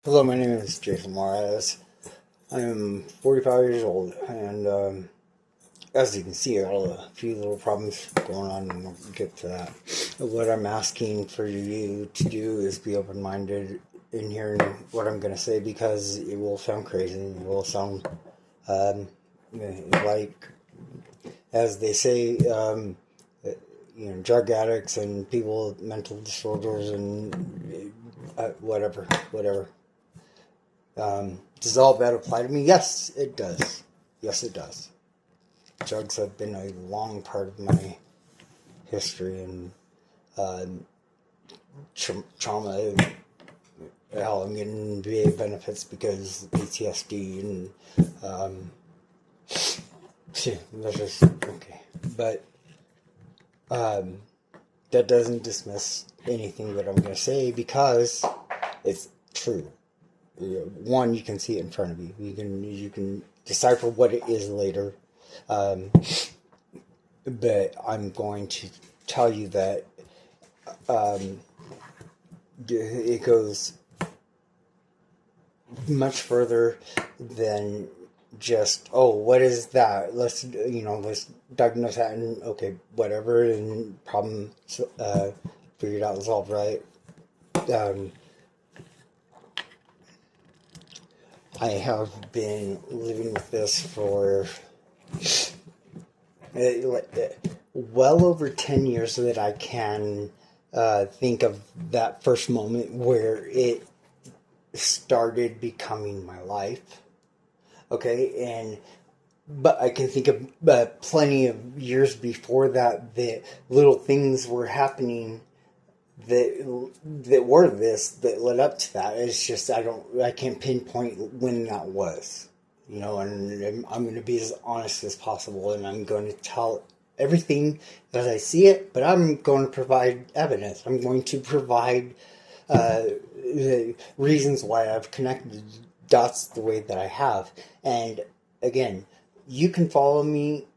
Hello, my name is Jason Juarez. I am 45 years old, and as you can see, I got a few little problems going on, and we'll get to that. What I'm asking for you to do is be open-minded in hearing what I'm going to say, because it will sound crazy. It will sound like, as they say, drug addicts and people with mental disorders and whatever. Does all that apply to me? Yes, it does. Yes, it does. Drugs have been a long part of my history, and trauma. Hell, I'm getting VA benefits because PTSD, and that's just okay. But that doesn't dismiss anything that I'm going to say, because it's true. One, you can see it in front of you. You can decipher what it is later. But I'm going to tell you that it goes much further than just, oh, what is that? Let's diagnose that, and okay, whatever, and problem figured out, solved, right? I have been living with this for well over 10 years, so that I can think of that first moment where it started becoming my life. Okay, but I can think of plenty of years before that little things were happening that were this, that led up to that. It's just I can't pinpoint when that was, and I'm going to be as honest as possible, and I'm going to tell everything as I see it, but I'm going to provide evidence. I'm going to provide reasons why I've connected dots the way that I have. And again, you can follow me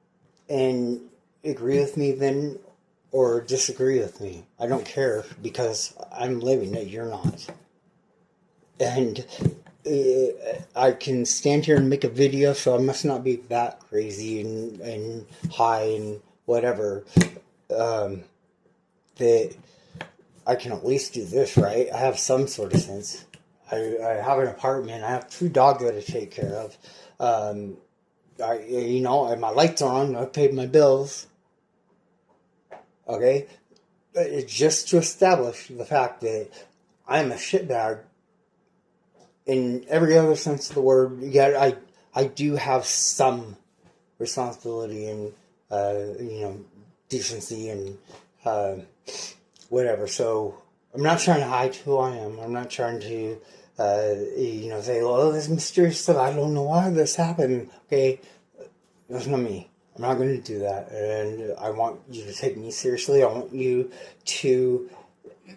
and agree with me then, or disagree with me. I don't care, because I'm living it, you're not. And I can stand here and make a video, so I must not be that crazy and high and whatever, that I can at least do this, right? I have some sort of sense. I have an apartment. I have 2 dogs that I take care of. My lights are on. I paid my bills. Okay? But it's just to establish the fact that I'm a shitbag in every other sense of the word. Yet I do have some responsibility and decency and whatever. So I'm not trying to hide who I am. I'm not trying to say, well, this mysterious stuff, I don't know why this happened. Okay, that's not me. I'm not going to do that, and I want you to take me seriously. I want you to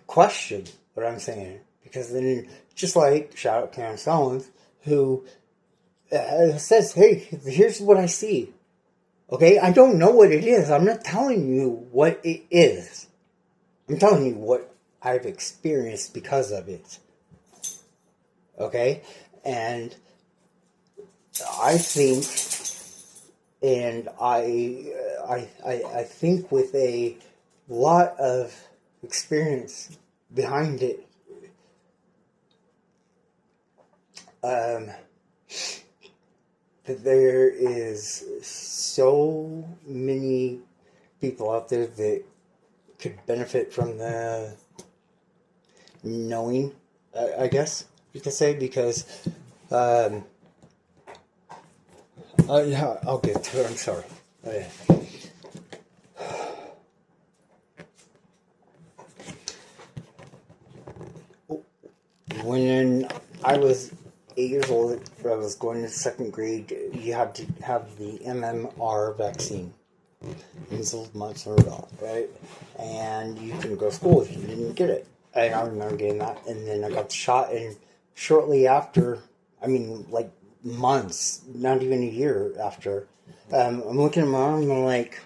question what I'm saying, because then, just like, shout out Karen Stallings, who says, hey, here's what I see. Okay, I don't know what it is. I'm not telling you what it is. I'm telling you what I've experienced because of it. Okay, and I think, and I think with a lot of experience behind it, that there is so many people out there that could benefit from the knowing, I guess you could say, because yeah, I'll get to it. I'm sorry. When I was 8 years old, I was going to 2nd grade. You had to have the MMR vaccine, measles, mumps, and rubella, right? And you couldn't go to school if you didn't get it. And I remember getting that, and then I got the shot, and shortly after, like months, not even a year after, I'm looking at my arm, and I'm like,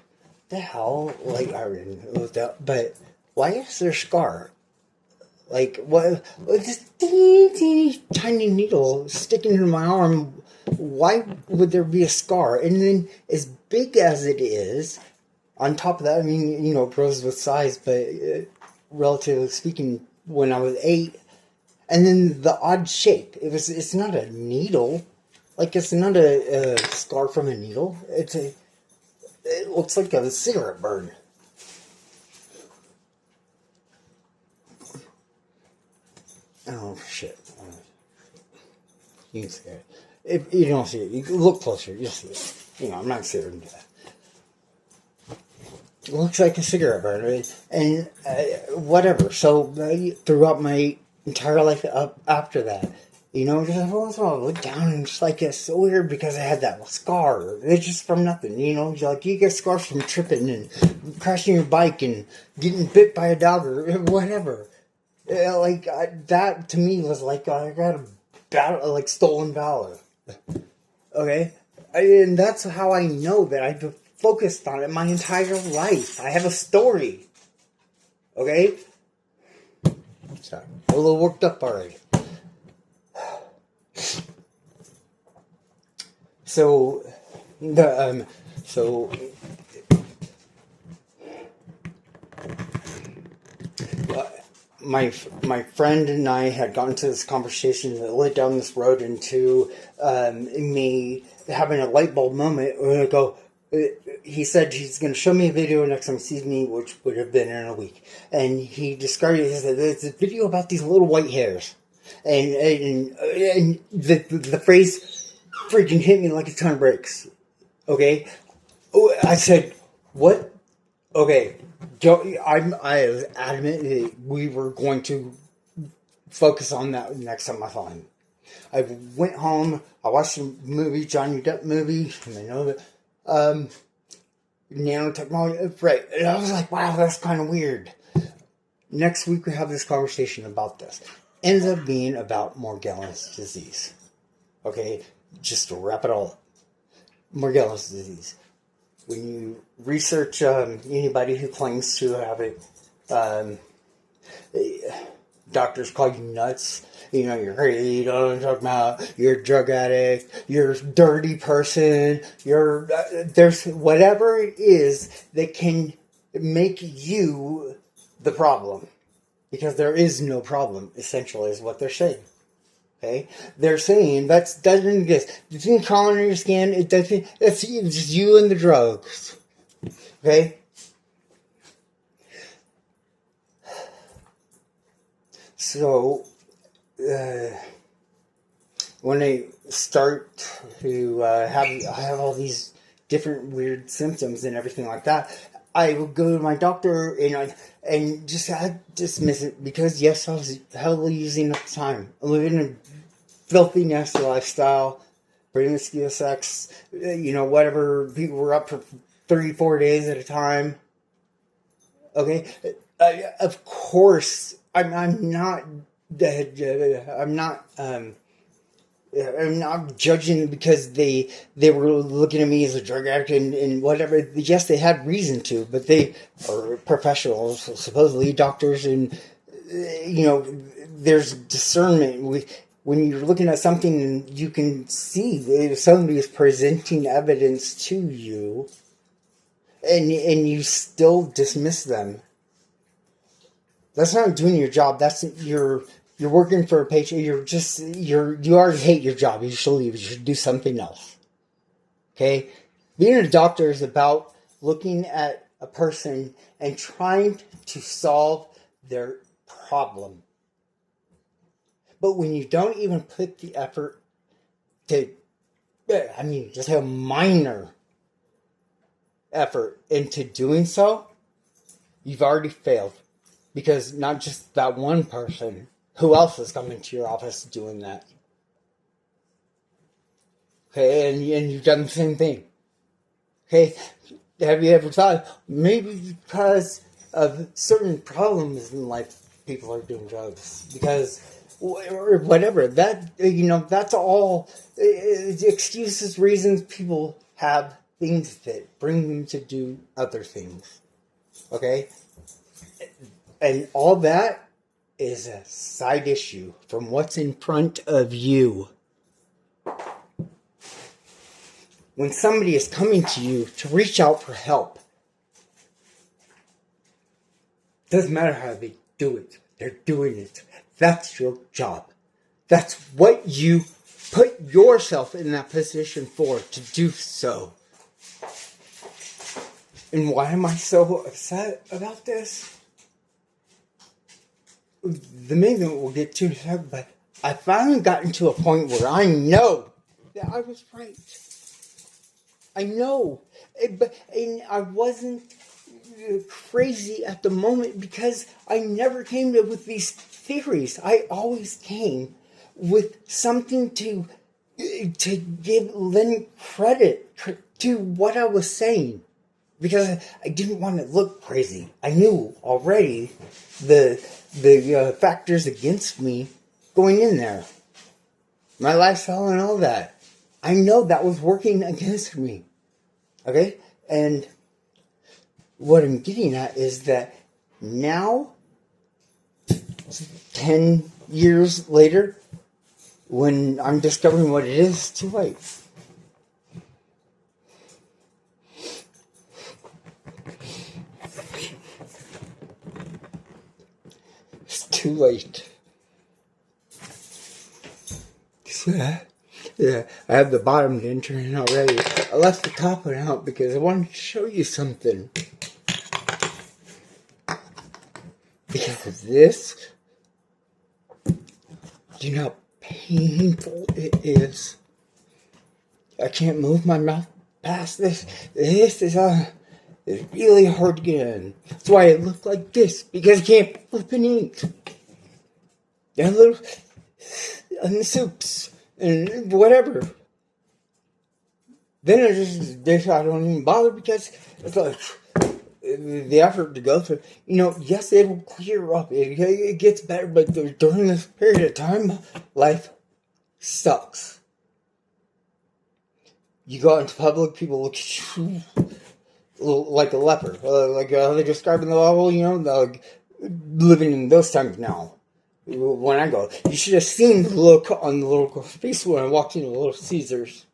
the hell? Like, I didn't know that, but why is there a scar? Like, what? This teeny, teeny, tiny tiny needle sticking in my arm. Why would there be a scar? And then, as big as it is, on top of that, I mean, it grows with size, but relatively speaking, when I was 8, and then the odd shape. It's not a needle. Like, it's not a scar from a needle. It looks like a cigarette burn. Oh, shit. You can see it. If you don't see it, you look closer, you'll see it. I'm not sitting to that. It looks like a cigarette burn, right? And whatever. So throughout my entire life up after that, just once in a while I look down and it's like, it's so weird because I had that scar. It's just from nothing, you get scars from tripping and crashing your bike and getting bit by a dog or whatever. That to me was like, I got a battle, like stolen valor. Okay? And that's how I know that I've focused on it my entire life. I have a story. Okay? Sorry. I'm a little worked up already. So, my friend and I had gotten to this conversation that led down this road into me having a light bulb moment where I go, he said he's going to show me a video next time he sees me, which would have been in a week. And he described it, he said, it's a video about these little white hairs. And the phrase freaking hit me like a ton of bricks. Okay? I said, what? Okay. I was adamant that we were going to focus on that next time I saw him. I went home, I watched a movie, Johnny Depp movie, and I know that, nanotechnology, right, and I was like, wow, that's kind of weird. Next week we have this conversation about this. Ends up being about Morgellons disease. Okay, just to wrap it all up. Morgellons disease. When you research anybody who claims to have it, doctors call you nuts. You're crazy, you don't know what I'm talking about. You're a drug addict. You're a dirty person. There's whatever it is that can make you the problem. Because there is no problem, essentially, is what they're saying. Okay? They're saying that doesn't exist. The thing crawling on your skin, it doesn't, it's just you and the drugs. Okay? So, when I start to have all these different weird symptoms and everything like that, I would go to my doctor and just dismiss it because, yes, I was heavily using up time. I live in a filthy, nasty lifestyle, promiscuous sex, whatever. People were up for 34 days at a time. Okay? Of course, I'm not judging because they were looking at me as a drug addict and whatever. Yes, they had reason to, but they are professionals, supposedly doctors, and there's discernment. When you're looking at something and you can see if somebody is presenting evidence to you, and you still dismiss them, that's not doing your job. That's you're working for a paycheck. You already hate your job. You should leave. You should do something else. Okay? Being a doctor is about looking at a person and trying to solve their problem. But when you don't even put the effort to, just a minor effort into doing so, you've already failed. Because not just that one person, who else is coming to your office doing that? Okay, and you've done the same thing. Okay, have you ever thought, maybe because of certain problems in life, people are doing drugs? Because, or whatever, that's all excuses, reasons people have, things that bring them to do other things. Okay? And all that is a side issue from what's in front of you. When somebody is coming to you to reach out for help, doesn't matter how they do it. They're doing it. That's your job. That's what you put yourself in that position for, to do so. And why am I so upset about this? The main thing we'll get to in a second, but I finally gotten to a point where I know that I was right. I know. And I wasn't crazy at the moment because I never came up with these theories. I always came with something to lend credit to what I was saying, because I didn't want to look crazy. I knew already the factors against me going in there, my lifestyle and all that. I know that was working against me. Okay, and what I'm getting at is that now, 10 years later, when I'm discovering what it is, it's too late. It's too late. Yeah, I have the bottom didn't in already. I left the top one out because I wanted to show you something. Because of this, do you know how painful it is? I can't move my mouth past this. This is it's really hard to get in. That's why I look like this, because I can't flip and eat. A little and the soups and whatever. Then I don't even bother because it's like the effort to go through. You know, yes, it will clear up. It gets better, but during this period of time, life sucks. You go out into public, people look at you like a leper. Like how they describe in the Bible, you know, like living in those times now. When I go, you should have seen the look on the little girl's face when I walked into Little Caesars.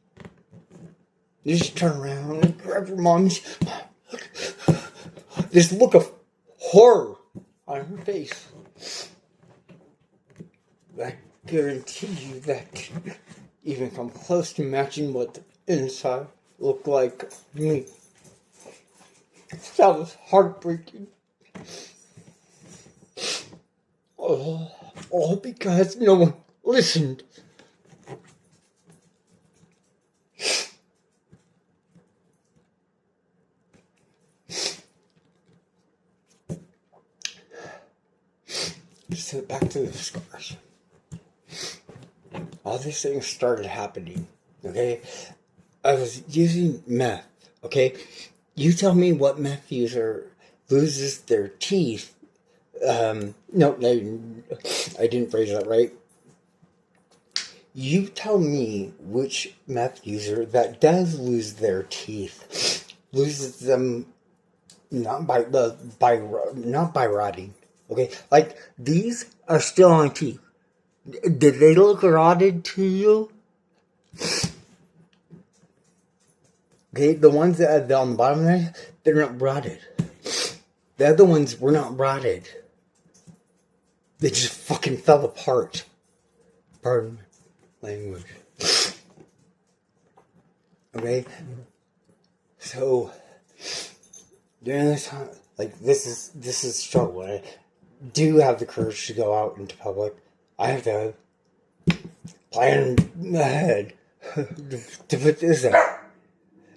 You just turn around and grab your mom. This look of horror on her face. I guarantee you that even come close to matching what the inside looked like me. That was heartbreaking. All because no one listened. So back to the scars. All these things started happening, okay? I was using meth, okay? You tell me what meth user loses their teeth. No, I didn't phrase that right. You tell me which meth user that does lose their teeth loses them not by rotting. Okay, like these are still on teeth. Did they look rotted to you? Okay, the ones that are on the bottom there, they're not rotted. The other ones were not rotted. They just fucking fell apart. Pardon my language. Okay? So, during this time, like, this is a struggle. I do have the courage to go out into public. I have to plan ahead to put this out.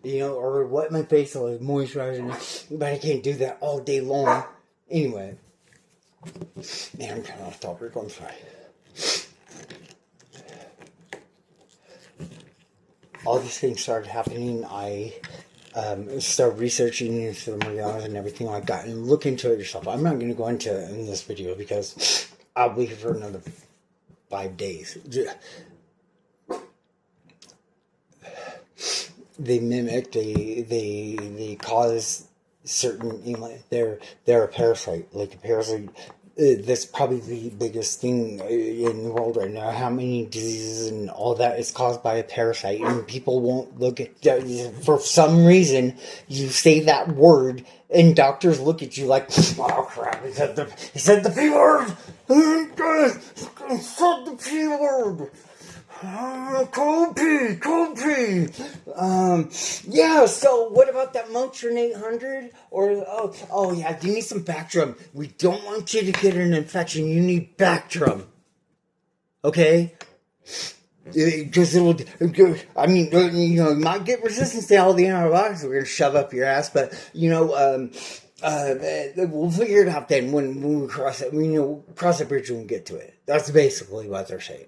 You know, or wet my face or moisturizing, but I can't do that all day long. Anyway. Man, I'm kind of off topic. I'm sorry. All these things started happening. I started researching into the Morgellons and everything like that, and look into it yourself. I'm not going to go into it in this video because I'll be here for another 5 days. They mimic. They cause certain. They're a parasite. Like a parasite that's probably the biggest thing in the world right now. How many diseases and all that is caused by a parasite, and people won't look at. For some reason, you say that word, and doctors look at you like, "Oh crap! He said the P word. He said the P word." Cold P. Yeah, so what about that Motrin 800? Or, oh yeah, you need some Bactrim. We don't want you to get an infection. You need Bactrim. Okay? Because it'll, I mean, you might get resistance to all the antibiotics we're going to shove up your ass, but, we'll figure it out then when we cross it. Cross the bridge when we get to it. That's basically what they're saying.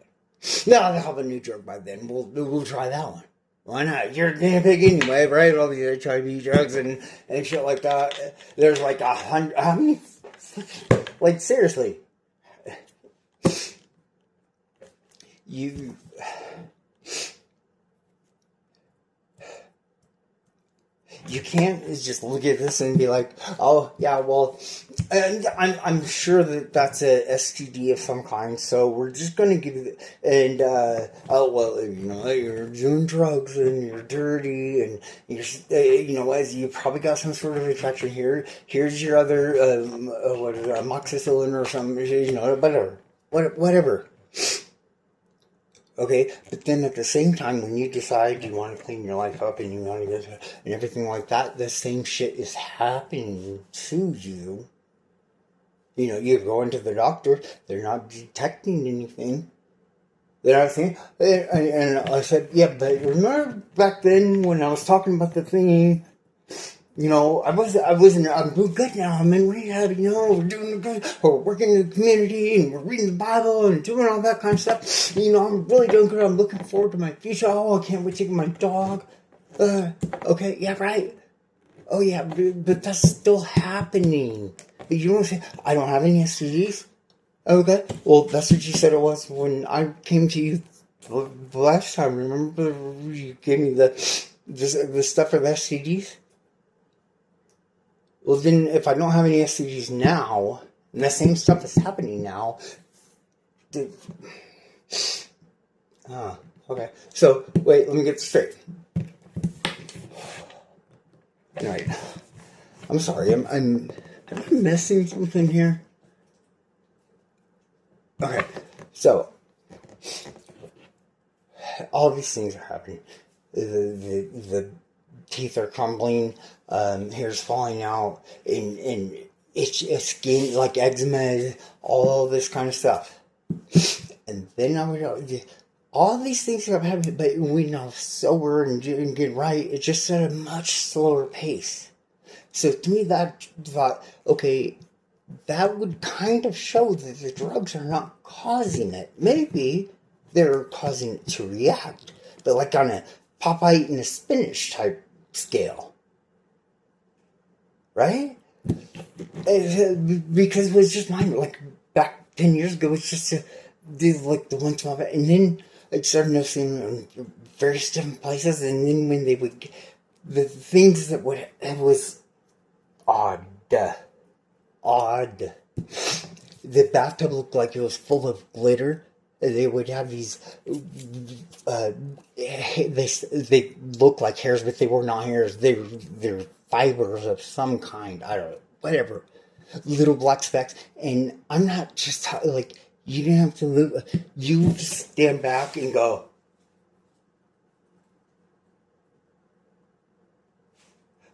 No, they'll have a new drug by then. We'll try that one. Why not? You're a guinea pig anyway, right? All these HIV drugs and shit like that. There's like 100. How many? Like, seriously. You can't just look at this and be like, oh yeah, well, and I'm sure that that's a STD of some kind. So we're just gonna give you you're doing drugs and you're dirty and you're as you probably got some sort of infection here. Here's your other amoxicillin or something, whatever. Okay, but then at the same time, when you decide you want to clean your life up and you want to get and everything like that, the same shit is happening to you. You go into the doctor, they're not detecting anything. They're not saying, and I said, yeah, but remember back then when I was talking about the thing, I'm good now. I'm in rehab, we're doing good. We're working in the community and we're reading the Bible and doing all that kind of stuff. I'm really doing good. I'm looking forward to my future. Oh, I can't wait to get my dog. Okay, yeah, right. Oh, yeah, but that's still happening. You don't say, I don't have any STDs. Okay, well, that's what you said it was when I came to you the last time. Remember you gave me the stuff for the STDs? Well, then, if I don't have any STDs now, and the same stuff is happening now, okay. So, wait, let me get this straight. Alright. I'm sorry, am I missing something here? Okay, so, all these things are happening. The teeth are crumbling, hair's falling out, and it's skin, like eczema, all this kind of stuff. And then all these things have happened, but we now sober and get right, it's just at a much slower pace. So to me, that thought, okay, that would kind of show that the drugs are not causing it. Maybe they're causing it to react, but like on a Popeye eating a spinach type scale, right? Because it was just mine, like back 10 years ago, it was just like the one small bit, and then I started noticing in various different places, and then when they would, the things that would, it was odd. The bathtub looked like it was full of glitter. They would have these, they look like hairs, but they were not hairs. They're fibers of some kind. I don't know, whatever. Little black specks. And I'm not just, like, you didn't have to live, you just stand back and go,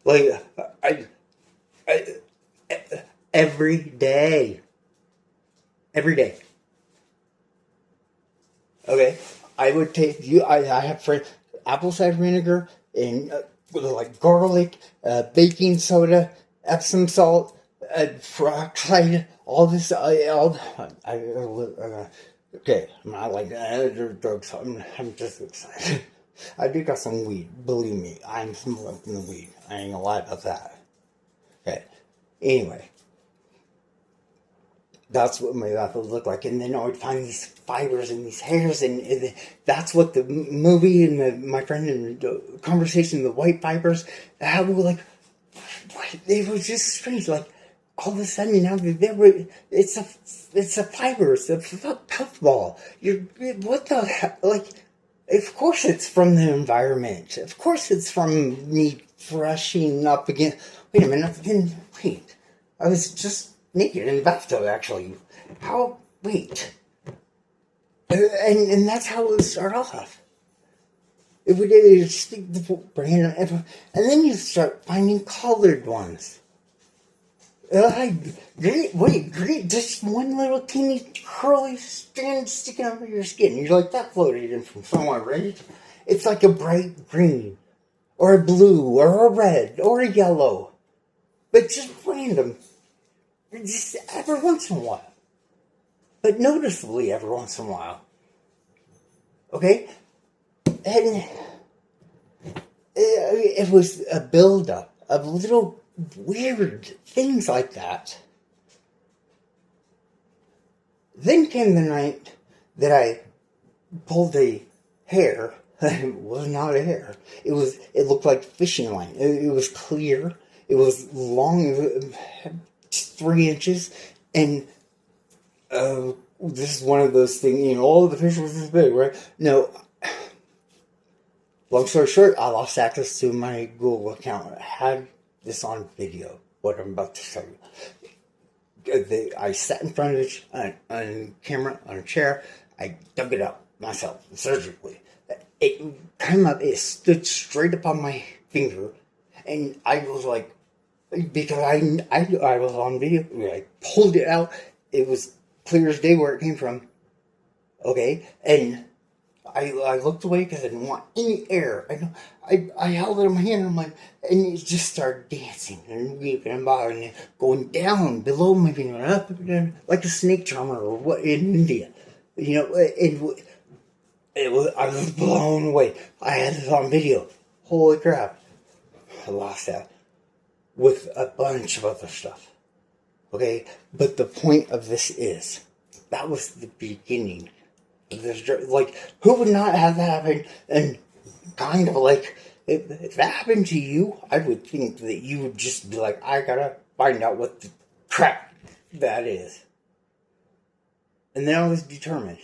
like, every day. Okay, I would take you. I have apple cider vinegar and like garlic, baking soda, Epsom salt, peroxide. All this. Okay, I'm not like drugs. I'm just excited. I do got some weed. Believe me, I'm smoking the weed. I ain't gonna lie about that. Okay. Anyway. That's what my life would look like. And then I would find these fibers and these hairs. And that's what the movie and my friend and the conversation, the white fibers, how we were like, it was just strange. Like, all of a sudden now it's a fiber, it's a puffball. What the heck? Like, of course it's from the environment. Of course it's from me brushing up again. Wait a minute, wait. I was just naked in the bathtub, actually. How? Wait. And that's how it would start off. It would stick the random, and then you start finding colored ones. Great, just one little teeny curly strand sticking over your skin. You're like, that floated in from somewhere, right? It's like a bright green, or a blue, or a red, or a yellow. But just random. Just every once in a while. But noticeably every once in a while. Okay? And it was a buildup of little weird things like that. Then came the night that I pulled a hair. It was not a hair. It looked like fishing line. It was clear. It was long. It had 3 inches. And this is one of those things, all the fish was this big, right? No. Long story short, I lost access to my Google account. I had this on video, what I'm about to show you. I sat in front of it on camera, on a chair. I dug it up myself, surgically. It came up, it stood straight up on my finger. And I was like, because I was on video, I pulled it out. It was clear as day where it came from. Okay? And I looked away because I didn't want any air. I held it in my hand, and I'm like, and it just started dancing and weeping and bobbing and going down below my finger, up and down, like a snake charmer or what in India. I was blown away. I had this on video. Holy crap. I lost that. With a bunch of other stuff. Okay? But the point of this is, that was the beginning. Like, who would not have that happen? And kind of like, if that happened to you, I would think that you would just be like, I gotta find out what the crap that is. And then I was determined.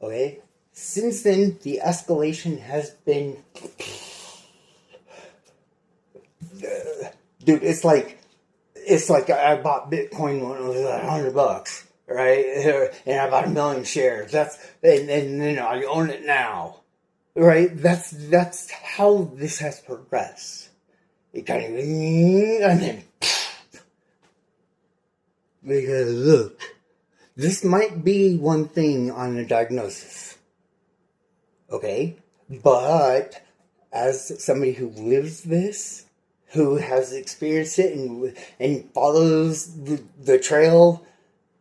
Okay? Since then, the escalation has been... Dude, it's like I bought Bitcoin when it was $100. Right? And I bought 1 million shares. And I own it now. Right? That's how this has progressed. It kind of, and then, because look, this might be one thing on a diagnosis. Okay? But, as somebody who lives this, who has experienced it and follows the trail,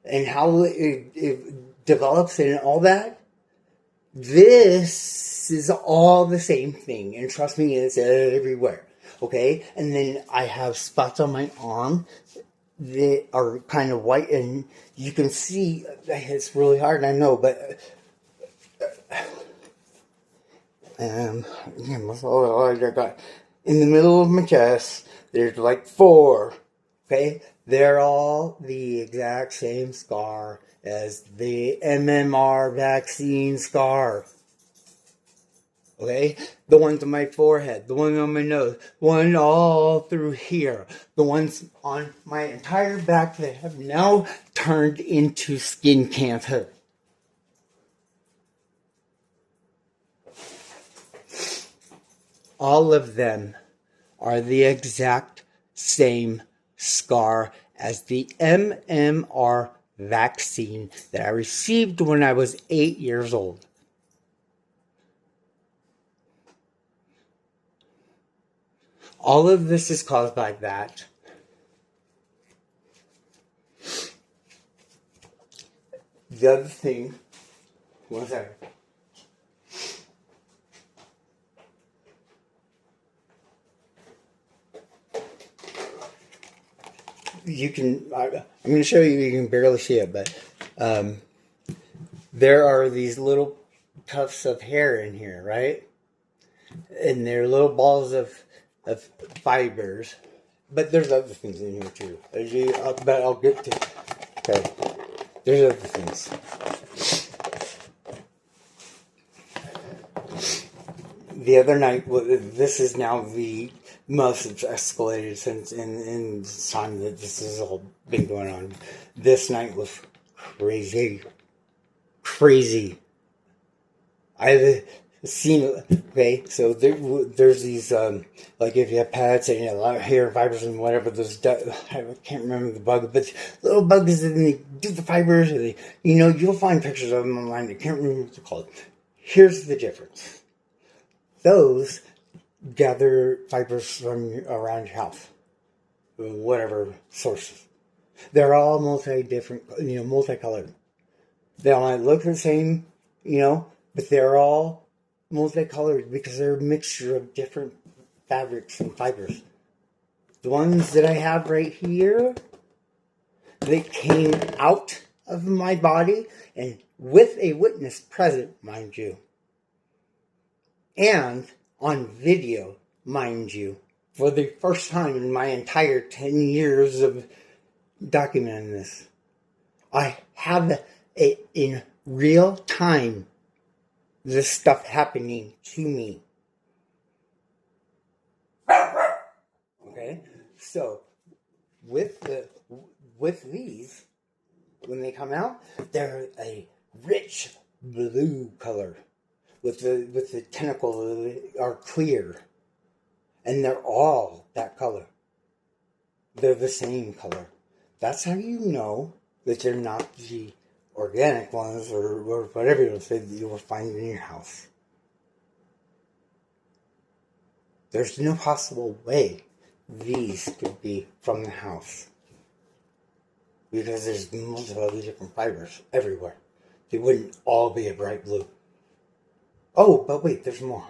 and how it develops and all that, this is all the same thing. And trust me, it's everywhere. Okay? And then I have spots on my arm that are kind of white, and you can see, it's really hard, I know, but... I got in the middle of my chest, there's like 4. Okay? They're all the exact same scar as the MMR vaccine scar. Okay? The ones on my forehead, the one on my nose, one all through here, the ones on my entire back that have now turned into skin cancer. All of them are the exact same scar as the MMR vaccine that I received when I was 8 years old. All of this is caused by that. The other thing, one second. You can, I'm going to show you, you can barely see it, but there are these little tufts of hair in here, right? And they're little balls of fibers. But there's other things in here too. But I'll get to. Okay, there's other things. The other night, this is now the most it's escalated since in the time that this has all been going on. This night was crazy. Crazy. I've seen, okay, so there's these, like if you have pets and you have a lot of hair fibers and whatever, those, I can't remember the bug, but little bugs, and they do the fibers, and they, you'll find pictures of them online. I can't remember what they're called. Here's the difference. Those gather fibers from around your house, whatever sources. They're all multicolored. They all might look the same, but they're all multicolored because they're a mixture of different fabrics and fibers. The ones that I have right here, they came out of my body and with a witness present, mind you. And on video, mind you, for the first time in my entire 10 years of documenting this. I have it in real time, this stuff happening to me. Okay? So, with these, when they come out, they're a rich blue color. With the tentacles are clear. And they're all that color. They're the same color. That's how you know that they're not the organic ones or whatever you'll say that you will find in your house. There's no possible way these could be from the house. Because there's multiple different fibers everywhere. They wouldn't all be a bright blue. Oh, but wait, there's more.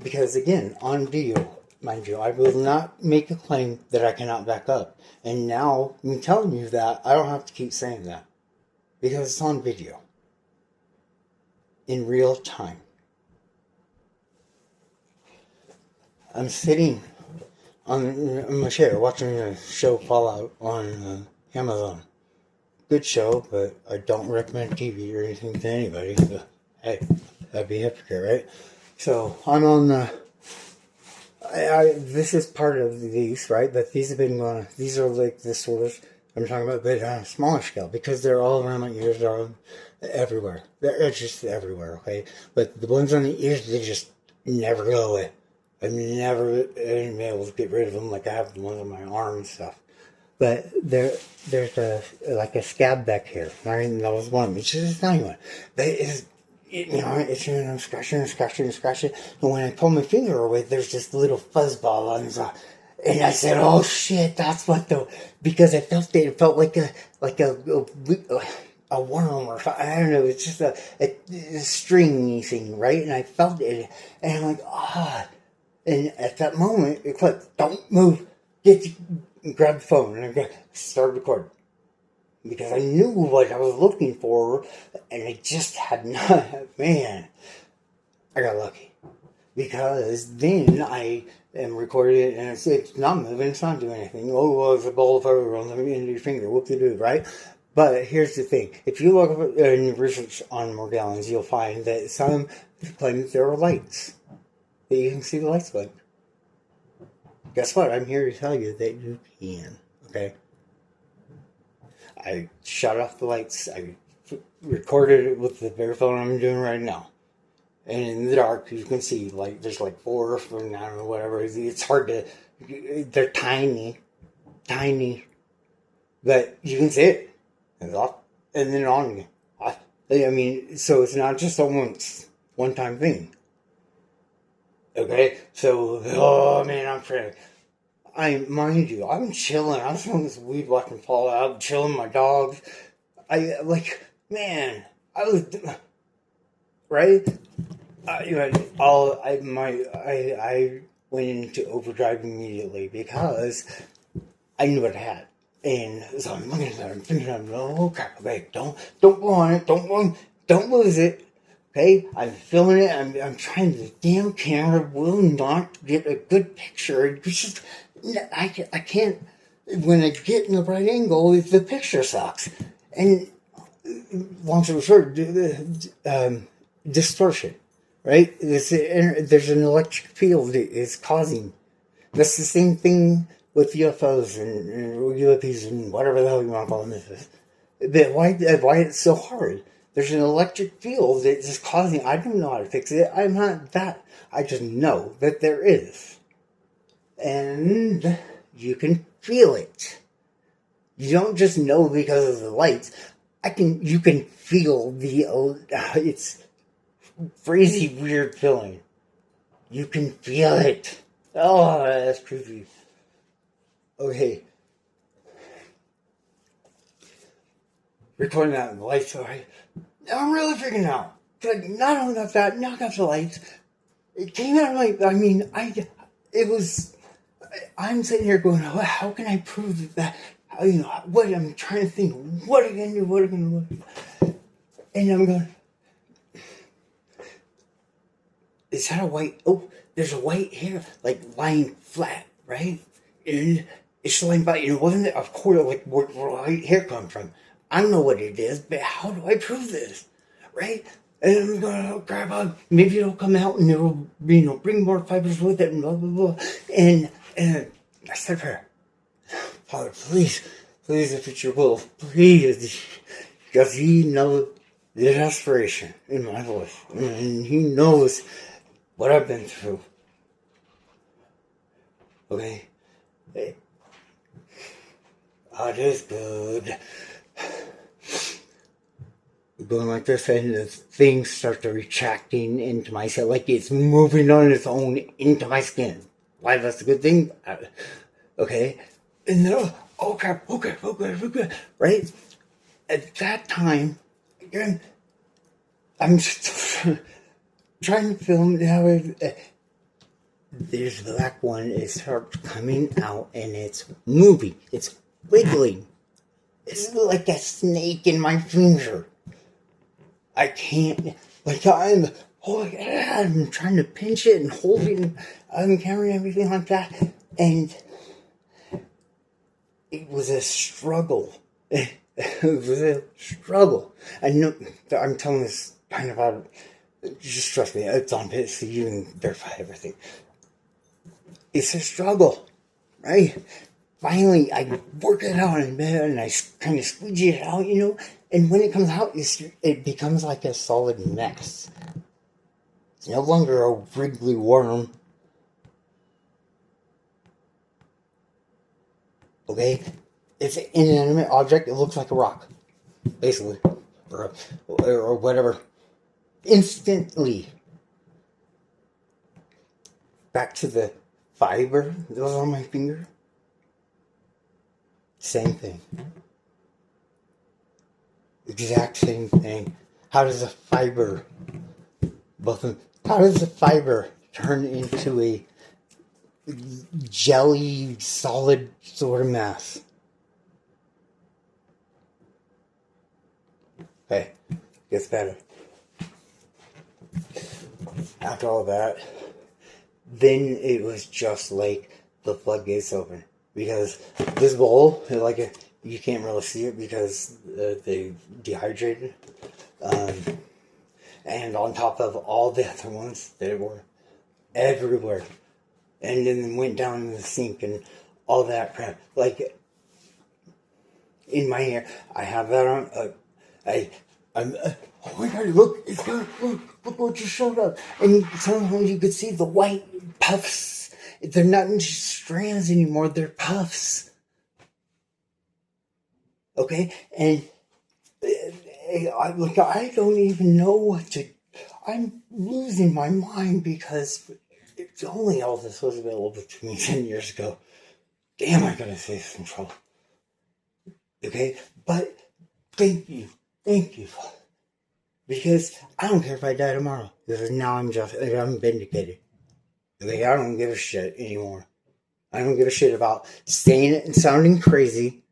Because again, on video, mind you, I will not make a claim that I cannot back up. And now, I'm telling you that, I don't have to keep saying that. Because it's on video. In real time. I'm sitting on my chair watching a show Fallout on Amazon. Good show, but I don't recommend TV or anything to anybody. So, hey. That'd be hypocrite, right? So, I'm on the... this is part of these, right? But these have been going... These are like the sort of... I'm talking about, but on a smaller scale. Because they're all around my ears. They're everywhere. They're just everywhere, okay? But the ones on the ears, they just never go away. I've never been able to get rid of them like I have the ones on my arm and stuff. But there's a scab back here. I mean, that was one of them. It's just a tiny one. But it's... I'm scratching. And when I pull my finger away, there's this little fuzzball on the... And I said, oh shit, that's what because I felt it. It felt like a worm or something. I don't know. It's just a stringy thing, right? And I felt it. And I'm like, And at that moment, it clicked. Don't move. Grab the phone. And I start recording. Because I knew what I was looking for, and I just had not, man, I got lucky. Because then I am recording it, and it's not moving, it's not doing anything. Oh, well, it's a ball of fire on the end of your finger, whoop-de-doo, right? But here's the thing. If you look up in research on Morgellons, you'll find that some claim that there are lights. That you can see the lights blink. Guess what? I'm here to tell you that you can, okay? I shut off the lights. I recorded it with the bare phone I'm doing right now. And in the dark, you can see, like, there's like 4 or 5, I don't know, whatever. It's hard to, they're tiny. But you can see it. It's off. And then on again. I mean, so it's not just a one-time thing. Okay? So, oh man, I'm trying to... mind you, I'm chilling. I'm smoking this weed, watching Fallout, I'm chilling with my dogs. I was, right? I went into overdrive immediately because I knew what I had. And so I'm looking at it, I'm thinking, oh crap, okay, don't go on it, don't lose it. Okay, I'm filming it, I'm trying, the damn camera will not get a good picture. It's just, I can't, when I get in the right angle, the picture sucks. And long story short, distortion, right? There's an electric field that is causing. That's the same thing with UFOs and UAPs and whatever the hell you want to call them. But why it's so hard? There's an electric field that's just causing. I don't know how to fix it. I'm not that. I just know that there is, and you can feel it. You don't just know because of the lights. You can feel it's crazy weird feeling. You can feel it. Oh, that's creepy. Okay. Recording that in the lights, alright. Now I'm really freaking out. Not only got that, now I got the lights. It came out like, I'm sitting here going, how can I prove that? What I'm trying to think, what am I going to do, and I'm going, is that a white, there's a white hair, like, lying flat, right? And it's lying flat, wasn't it, of course, like, where white hair come from? I don't know what it is, but how do I prove this, right? And I'm going, grab on, maybe it'll come out and it'll, bring more fibers with it, and blah, blah, blah. And I said prayer. Father, please, if it's your will, please, because He knows the desperation in my voice, and He knows what I've been through. Okay? God is good. Going like this, and the things start to retracting into my skin, like it's moving on its own into my skin. Why that's a good thing? Okay? And then, oh crap, okay, right? At that time, again, I'm still trying to film how there's the black one, it starts coming out and it's moving, it's wiggling. It's like a snake in my finger. I can't, I'm trying to pinch it and hold it on the camera and everything like that. And it was a struggle. It was a struggle. I know, I'm telling this kind of out, just trust me, it's on it, so you can verify everything. It's a struggle, right? Finally, I work it out in bed and I kind of squeegee it out, and when it comes out, it becomes like a solid mess. It's no longer a wriggly worm. Okay? It's an inanimate object. It looks like a rock, basically, or whatever. Instantly. Back to the fiber that was on my finger. Same thing. Exact same thing. How does a fiber turn into a jelly, solid sort of mass? Okay, gets better. After all that, then it was just like the floodgates open. Because this bowl, you can't really see it because they dehydrated. And on top of all the other ones that were everywhere. And then went down in the sink and all that crap. Like, in my hair, I have that on. Oh my God, look, look what just showed up. And somehow you could see the white puffs. They're not in strands anymore, they're puffs. Okay? And I don't even know what to... I'm losing my mind because it's only all this was available to me 10 years ago. Damn, I gotta save some trouble. Okay? But thank you. Because I don't care if I die tomorrow. Because now I'm vindicated. Okay, I don't give a shit anymore. I don't give a shit about saying it and sounding crazy.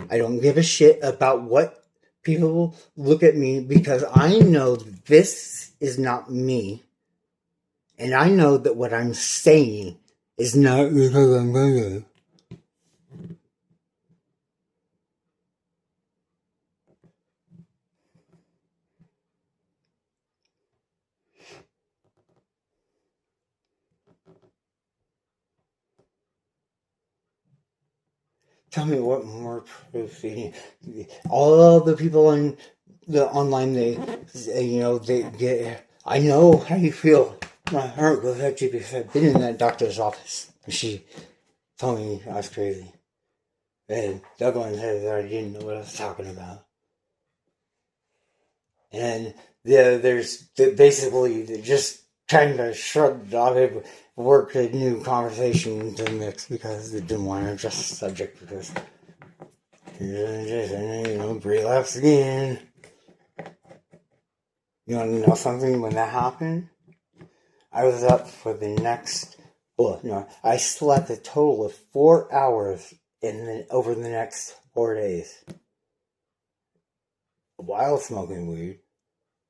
I don't give a shit about what people look at me, because I know this is not me. And I know that what I'm saying is not because I'm good. Tell me what more proof you need. All the people on the online, they get. I know how you feel. My heart goes out to you because I've been in that doctor's office. And she told me I was crazy. And the other one said that I didn't know what I was talking about. And there's basically they're just trying to shrug it off, work a new conversation into the mix because they didn't want to address the subject because relapse again. You want to know something? When that happened, I was up for the next. I slept a total of 4 hours over the next 4 days while smoking weed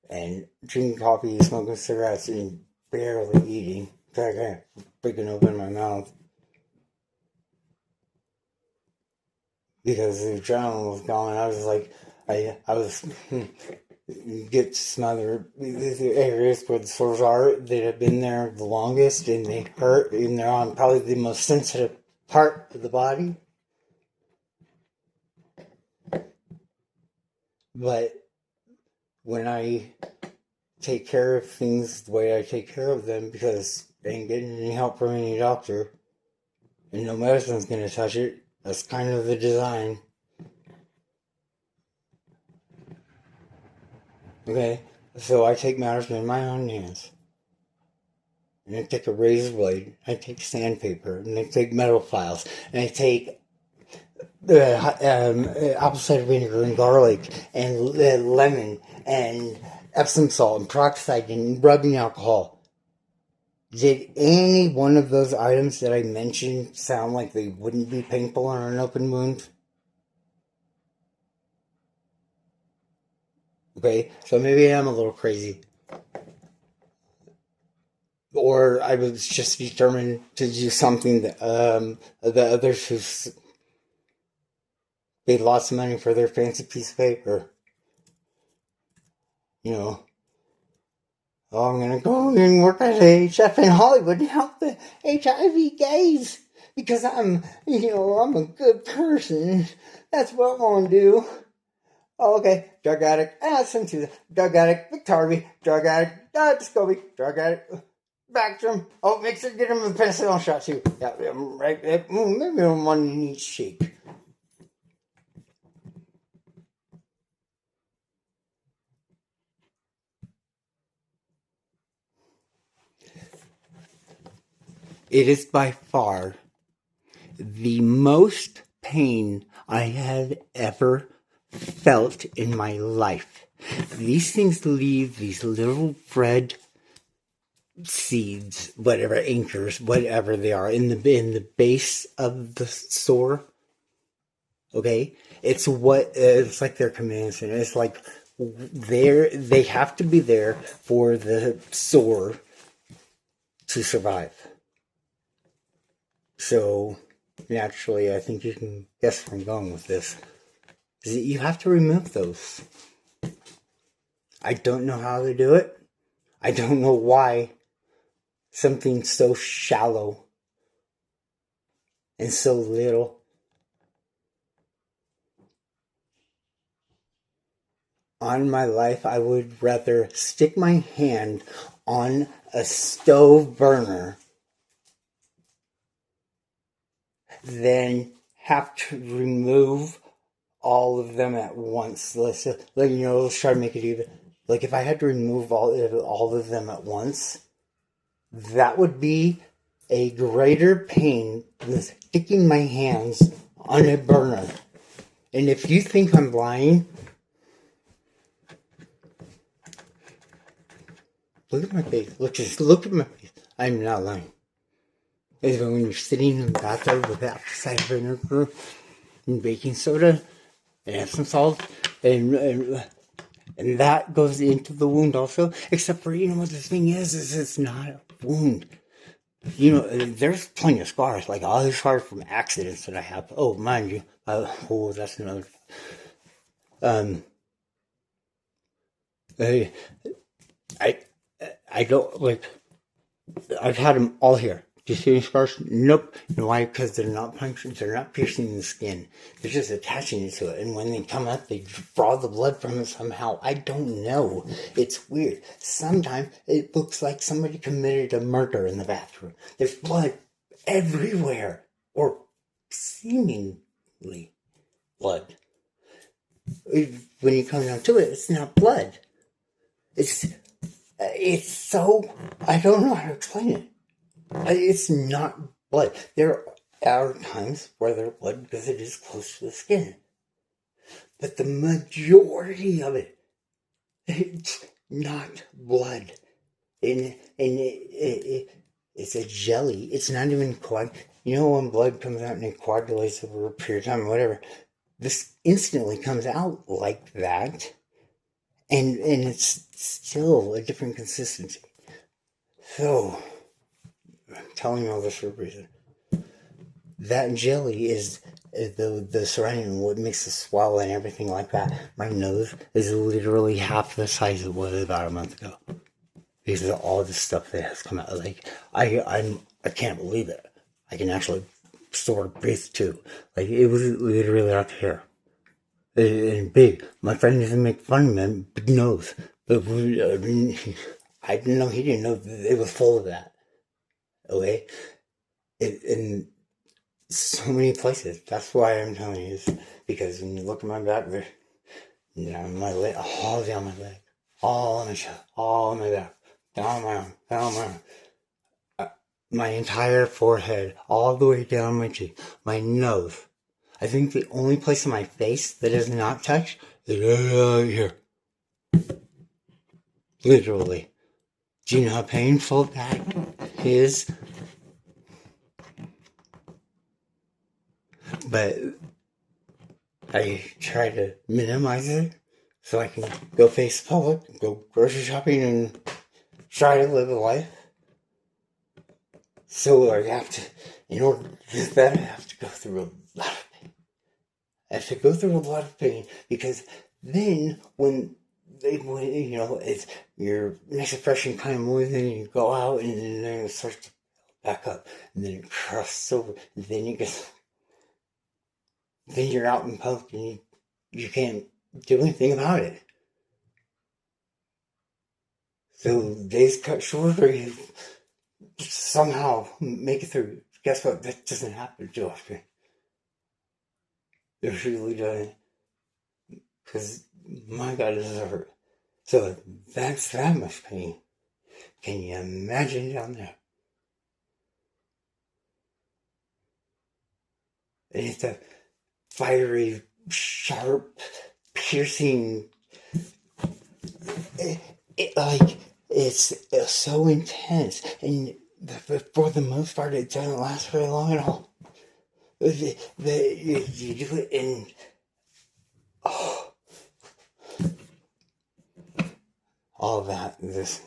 and drinking coffee, smoking cigarettes, and barely eating. I can't freaking open my mouth because the adrenaline was gone. I was like, I was get smothered. The areas where the sores are that have been there the longest and they hurt, and they're on probably the most sensitive part of the body. But when I take care of things the way I take care of them, because I ain't getting any help from any doctor, and no medicine's going to touch it, that's kind of the design. Okay, so I take matters in my own hands. And I take a razor blade, I take sandpaper, and I take metal files, and I take apple cider vinegar and garlic and lemon and Epsom salt and peroxide and rubbing alcohol. Did any one of those items that I mentioned sound like they wouldn't be painful on an open wound? Okay, so maybe I'm a little crazy. Or I was just determined to do something that the others who paid lots of money for their fancy piece of paper. I'm going to go and work at HF in Hollywood and help the HIV gays because I'm a good person. That's what I want to do. Oh, okay, drug addict, drug addict, Victorby, drug addict, Discovery, drug addict, Bactrim. Oh, make sure to get him a penicillin shot too. Yeah, right. Maybe I'm one in each shake. It is by far the most pain I have ever felt in my life. These things leave these little red seeds, whatever, anchors, whatever they are, in the base of the sore. Okay, it's like their commands, and it's like they have to be there for the sore to survive. So naturally, I think you can guess where I'm going with this. Is that you have to remove those. I don't know how to do it. I don't know why something so shallow and so little on my life, I would rather stick my hand on a stove burner than have to remove all of them at once. Let's try to make it even. Like if I had to remove all of them at once, that would be a greater pain than sticking my hands on a burner. And if you think I'm lying, look at my face. Look at my face. I'm not lying. It's when you're sitting in the bathtub with apple cider vinegar and baking soda and Epsom salt, and that goes into the wound also. Except for, what the thing is it's not a wound. There's plenty of scars, like all the scars from accidents that I have. Oh, mind you, that's another. I don't like. I've had them all here. Do you see any scars? Nope. You know why? Because they're not puncturing, they're not piercing the skin. They're just attaching it to it. And when they come up, they draw the blood from it somehow. I don't know. It's weird. Sometimes it looks like somebody committed a murder in the bathroom. There's blood everywhere. Or seemingly blood. When you come down to it, it's not blood. It's so... I don't know how to explain it. It's not blood. There are times where there's blood because it is close to the skin. But the majority of it, it's not blood. And it's a jelly. It's not even you know when blood comes out and it coagulates over a period of time or whatever. This instantly comes out like that. And it's still a different consistency. So... I'm telling you all this for a reason. That jelly is the surrounding, what makes it swell and everything like that. My nose is literally half the size it was about a month ago. Because of all the stuff that has come out. Like, I can't believe it. I can actually sort of breathe too. Like, it was literally out here. And big. My friend doesn't make fun of me, big nose. But I mean, I didn't know he didn't know that it was full of that. Okay, in so many places. That's why I'm telling you this, because when you look at my back, there, my leg, all down my leg, all on my chest, all on my back, down my arm, down my arm, my entire forehead, all the way down my cheek, my nose. I think the only place on my face that is not touched is here. Literally. Do you know how painful that is? But I try to minimize it so I can go face public, go grocery shopping, and try to live a life. So I have to, in order to do that, I have to go through a lot of pain. I have to go through a lot of pain because then when it's your next impression kind of moves in and you go out and then it starts to back up and then it crosses over and then you're out in public and you can't do anything about it. So days cut shorter, you somehow make it through. Guess what? That doesn't happen too often. It really doesn't. Because my God, does it hurt. So that's that much pain. Can you imagine down there? And it's a fiery, sharp, piercing. It's so intense, and for the most part, it doesn't last very long at all. You do it in all that. This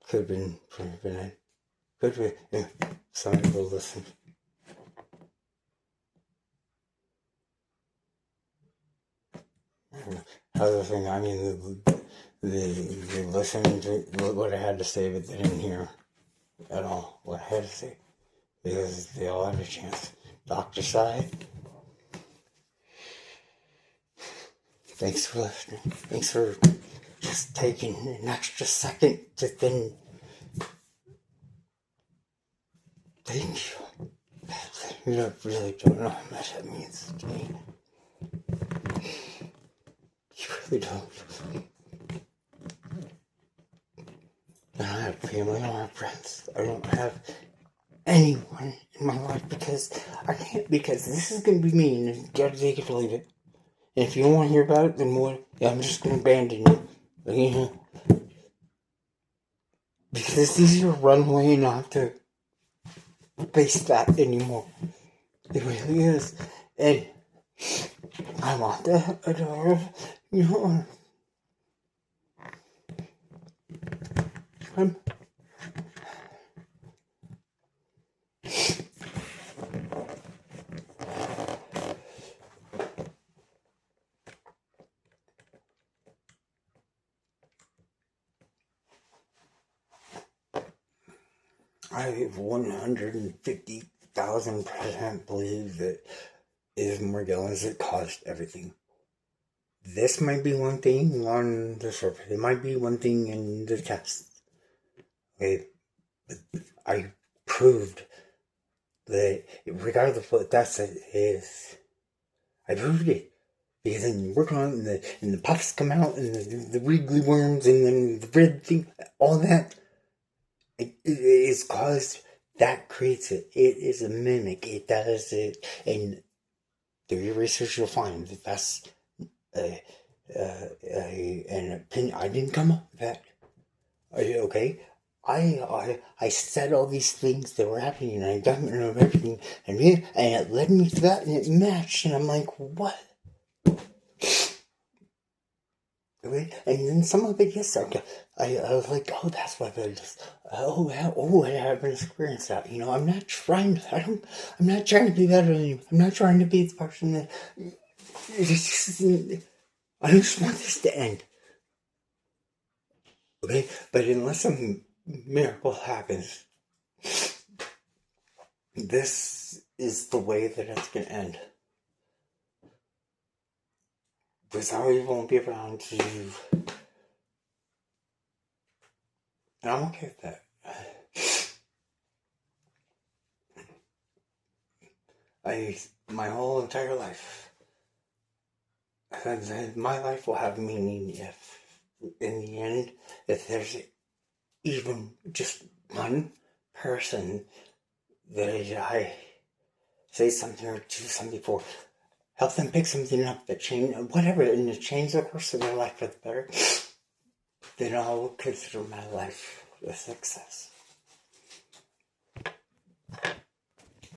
could have been prevented. Could be. Yeah, some people listen. Other thing, I mean, they listened to what I had to say, but they didn't hear at all what I had to say because they all had a chance. Dr. Sai, thanks for listening. Thanks for just taking an extra second to think. Thank you. You really don't know how much that means to me. You really don't. I don't have family, I don't have friends. I don't have anyone in my life because I can't, because this is going to be me and you gotta take it or leave it. And if you don't want to hear about it, then what? Yeah, I'm just going to abandon you. Because it's easier to run away and not to face that anymore. It really is. And I want that. I don't, I 150,000% believe that it is Morgellons that caused everything. This might be one thing on the surface. It might be one thing in the test. Okay, but I proved that regardless of what that is, I proved it. Because then you work on it and the puffs come out and the wriggly worms and then the red thing, all that. It is caused, that creates it. It is a mimic. It does it. And through your research, you'll find that that's an opinion. I didn't come up with that. Okay? I said all these things that were happening, and I documented everything, and it led me to that, and it matched, and I'm like, what? Okay? And then some of it, yes, I was like, oh, that's what I just, I haven't experienced that. You know, I'm not trying to be better than you. I'm not trying to be the person that, I just want this to end. Okay? But unless some miracle happens, this is the way that it's going to end. Because I won't be around to, and I'm okay with that. My whole entire life, my life will have meaning if, in the end, if there's even just one person that I say something or do something for, help them pick something up that change, whatever, and to change the course of their life for the better, then I'll consider my life a success.